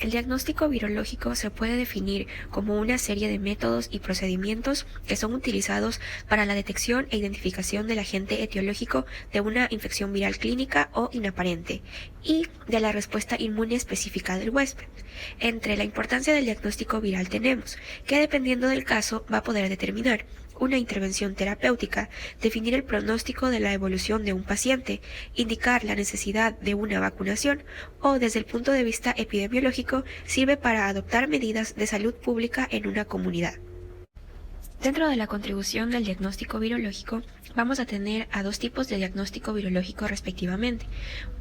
El diagnóstico virológico se puede definir como una serie de métodos y procedimientos que son utilizados para la detección e identificación del agente etiológico de una infección viral clínica o inaparente y de la respuesta inmune específica del huésped. Entre la importancia del diagnóstico viral tenemos que, dependiendo del caso, va a poder determinar una intervención terapéutica, definir el pronóstico de la evolución de un paciente, indicar la necesidad de una vacunación o, desde el punto de vista epidemiológico, sirve para adoptar medidas de salud pública en una comunidad. Dentro de la contribución del diagnóstico virológico, vamos a tener a dos tipos de diagnóstico virológico respectivamente.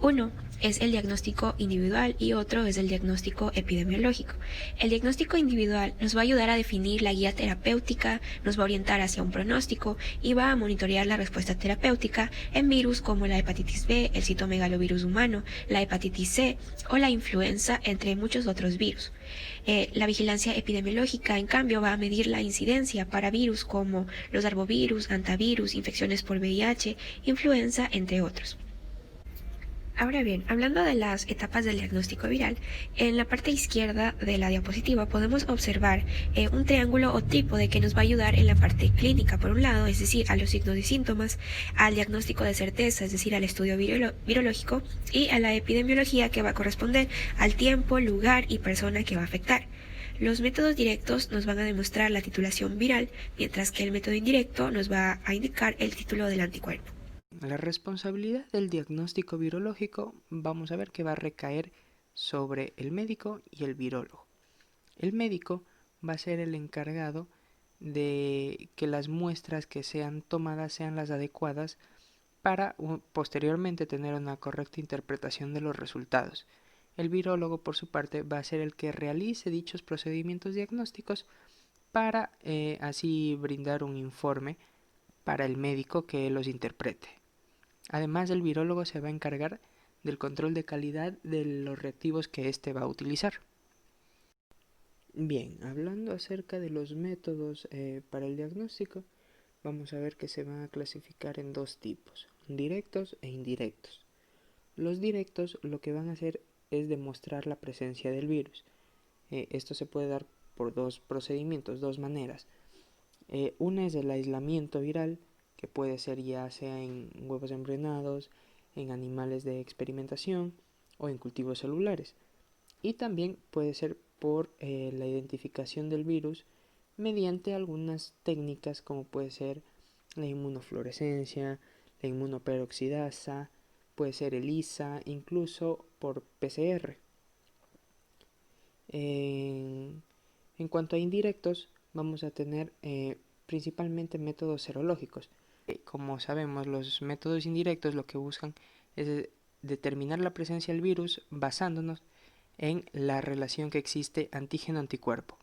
Uno es el diagnóstico individual y otro es el diagnóstico epidemiológico. El diagnóstico individual nos va a ayudar a definir la guía terapéutica, nos va a orientar hacia un pronóstico y va a monitorear la respuesta terapéutica en virus como la hepatitis B, el citomegalovirus humano, la hepatitis C o la influenza, entre muchos otros virus. La vigilancia epidemiológica, en cambio, va a medir la incidencia para virus como los arbovirus, hantavirus, infecciones por VIH, influenza, entre otros. Ahora bien, hablando de las etapas del diagnóstico viral, en la parte izquierda de la diapositiva podemos observar un triángulo o trípode que nos va a ayudar en la parte clínica, por un lado, es decir, a los signos y síntomas, al diagnóstico de certeza, es decir, al estudio virológico, y a la epidemiología, que va a corresponder al tiempo, lugar y persona que va a afectar. Los métodos directos nos van a demostrar la titulación viral, mientras que el método indirecto nos va a indicar el título del anticuerpo. La responsabilidad del diagnóstico virológico vamos a ver que va a recaer sobre el médico y el virólogo. El médico va a ser el encargado de que las muestras que sean tomadas sean las adecuadas para posteriormente tener una correcta interpretación de los resultados. El virólogo, por su parte, va a ser el que realice dichos procedimientos diagnósticos para así brindar un informe para el médico que los interprete. Además, el virólogo se va a encargar del control de calidad de los reactivos que éste va a utilizar. Bien, hablando acerca de los métodos para el diagnóstico, vamos a ver que se van a clasificar en dos tipos, directos e indirectos. Los directos lo que van a hacer es demostrar la presencia del virus. Esto se puede dar por dos procedimientos, dos maneras. Una es el aislamiento viral, que puede ser ya sea en huevos embrionados, en animales de experimentación o en cultivos celulares. Y también puede ser por la identificación del virus mediante algunas técnicas como puede ser la inmunofluorescencia, la inmunoperoxidasa, puede ser ELISA, incluso por PCR. En cuanto a indirectos, vamos a tener principalmente métodos serológicos. Como sabemos, los métodos indirectos lo que buscan es determinar la presencia del virus basándonos en la relación que existe antígeno-anticuerpo.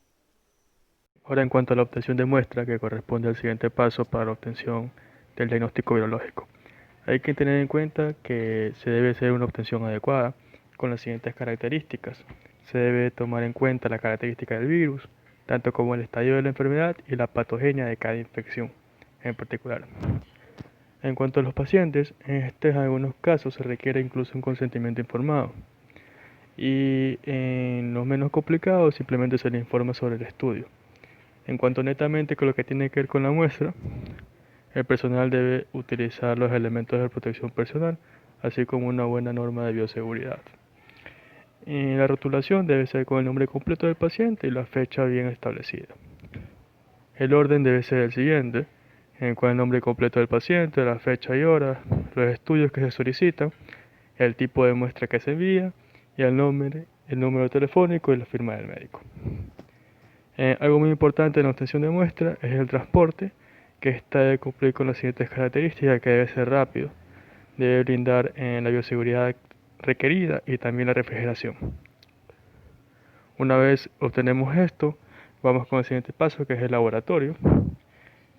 Ahora, en cuanto a la obtención de muestra, que corresponde al siguiente paso para la obtención del diagnóstico virológico, hay que tener en cuenta que se debe hacer una obtención adecuada con las siguientes características. Se debe tomar en cuenta la característica del virus, tanto como el estadio de la enfermedad y la patogenia de cada infección en particular. En cuanto a los pacientes, en algunos casos se requiere incluso un consentimiento informado. Y en los menos complicados simplemente se le informa sobre el estudio. En cuanto netamente con lo que tiene que ver con la muestra, el personal debe utilizar los elementos de protección personal, así como una buena norma de bioseguridad. Y la rotulación debe ser con el nombre completo del paciente y la fecha bien establecida. El orden debe ser el siguiente, en el cual el nombre completo del paciente, la fecha y hora, los estudios que se solicitan, el tipo de muestra que se envía y el número telefónico y la firma del médico. Algo muy importante en la obtención de muestra es el transporte, que está de cumplir con las siguientes características, que debe ser rápido, debe brindar la bioseguridad requerida y también la refrigeración. Una vez obtenemos esto, vamos con el siguiente paso, que es el laboratorio,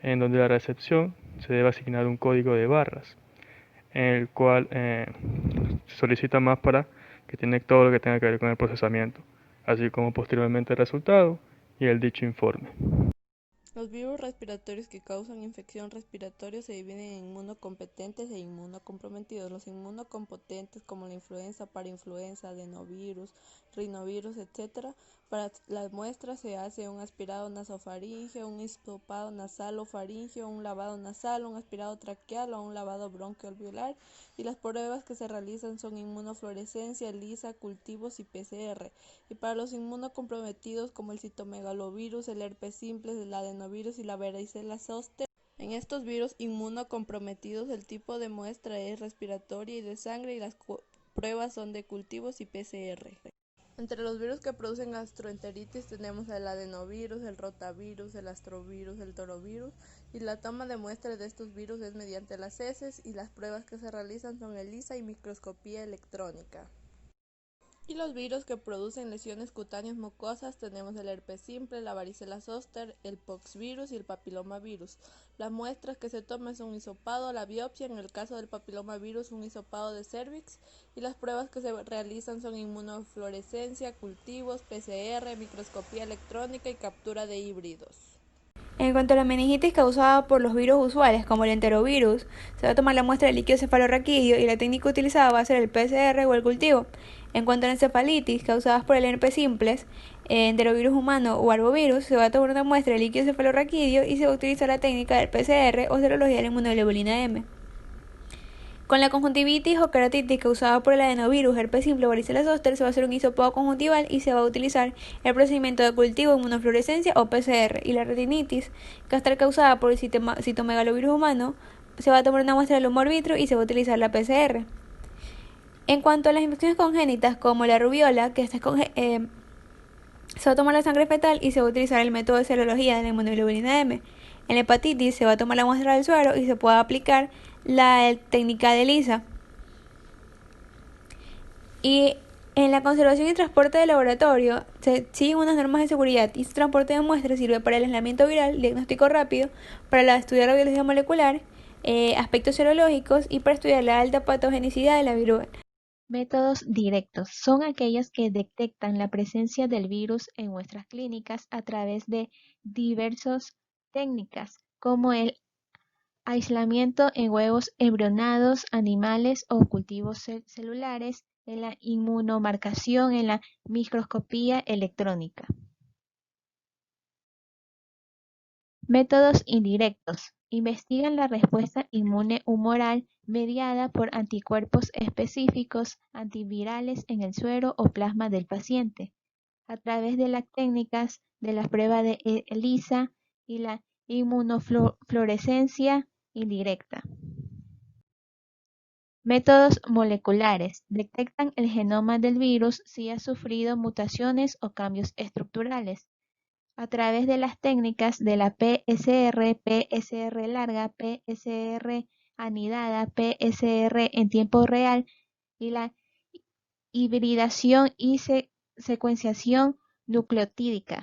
en donde la recepción se debe asignar un código de barras, en el cual se solicita más para que tiene todo lo que tenga que ver con el procesamiento, así como posteriormente el resultado y el dicho informe. Los virus respiratorios que causan infección respiratoria se dividen en inmunocompetentes e inmunocomprometidos. Los inmunocompetentes, como la influenza, parainfluenza, adenovirus, rinovirus, etc. Para las muestras se hace un aspirado nasofaríngeo, un hisopado nasal o faríngeo, un lavado nasal, un aspirado traqueal o un lavado bronquialveolar, y las pruebas que se realizan son inmunofluorescencia, ELISA, cultivos y PCR. Y para los inmunocomprometidos, como el citomegalovirus, el herpes simple, el adenovirus y la varicela zoster, en estos virus inmunocomprometidos el tipo de muestra es respiratoria y de sangre, y las pruebas son de cultivos y PCR. Entre los virus que producen gastroenteritis tenemos el adenovirus, el rotavirus, el astrovirus, el torovirus, y la toma de muestras de estos virus es mediante las heces, y las pruebas que se realizan son ELISA y microscopía electrónica. Y los virus que producen lesiones cutáneas mucosas tenemos el herpes simple, la varicela zoster, el poxvirus y el papilomavirus. Las muestras que se toman son un hisopado, la biopsia, en el caso del papilomavirus un hisopado de cervix, y las pruebas que se realizan son inmunofluorescencia, cultivos, PCR, microscopía electrónica y captura de híbridos. En cuanto a la meningitis causada por los virus usuales, como el enterovirus, se va a tomar la muestra de líquido cefalorraquídeo y la técnica utilizada va a ser el PCR o el cultivo. En cuanto a la encefalitis causadas por el herpes simples, enterovirus humano o arbovirus, se va a tomar una muestra de líquido cefalorraquídeo y se va a utilizar la técnica del PCR o serología de la inmunoglobulina M. Con la conjuntivitis o keratitis causada por el adenovirus, herpes simple o varicela zoster, se va a hacer un hisopado conjuntival y se va a utilizar el procedimiento de cultivo, inmunofluorescencia o PCR. Y la retinitis, que va a estar causada por el citomegalovirus humano, se va a tomar una muestra del humor vitro y se va a utilizar la PCR. En cuanto a las infecciones congénitas, como la rubiola, que se va a tomar la sangre fetal y se va a utilizar el método de serología de la inmunoglobulina M. En la hepatitis se va a tomar la muestra del suero y se puede aplicar la técnica de ELISA. Y en la conservación y transporte de laboratorio se siguen unas normas de seguridad, y este transporte de muestras sirve para el aislamiento viral, diagnóstico rápido, para estudiar la biología molecular, aspectos serológicos y para estudiar la alta patogenicidad de la viruela. Métodos directos son aquellos que detectan la presencia del virus en muestras clínicas a través de diversas técnicas, como el aislamiento en huevos embrionados animales o cultivos celulares, en la inmunomarcación, en la microscopía electrónica. Métodos indirectos. Investigan la respuesta inmune humoral mediada por anticuerpos específicos antivirales en el suero o plasma del paciente, a través de las técnicas de la prueba de ELISA y la inmunofluorescencia indirecta. Métodos moleculares. Detectan el genoma del virus si ha sufrido mutaciones o cambios estructurales, a través de las técnicas de la PCR, PCR larga, PCR anidada, PCR en tiempo real, y la hibridación y secuenciación nucleotídica.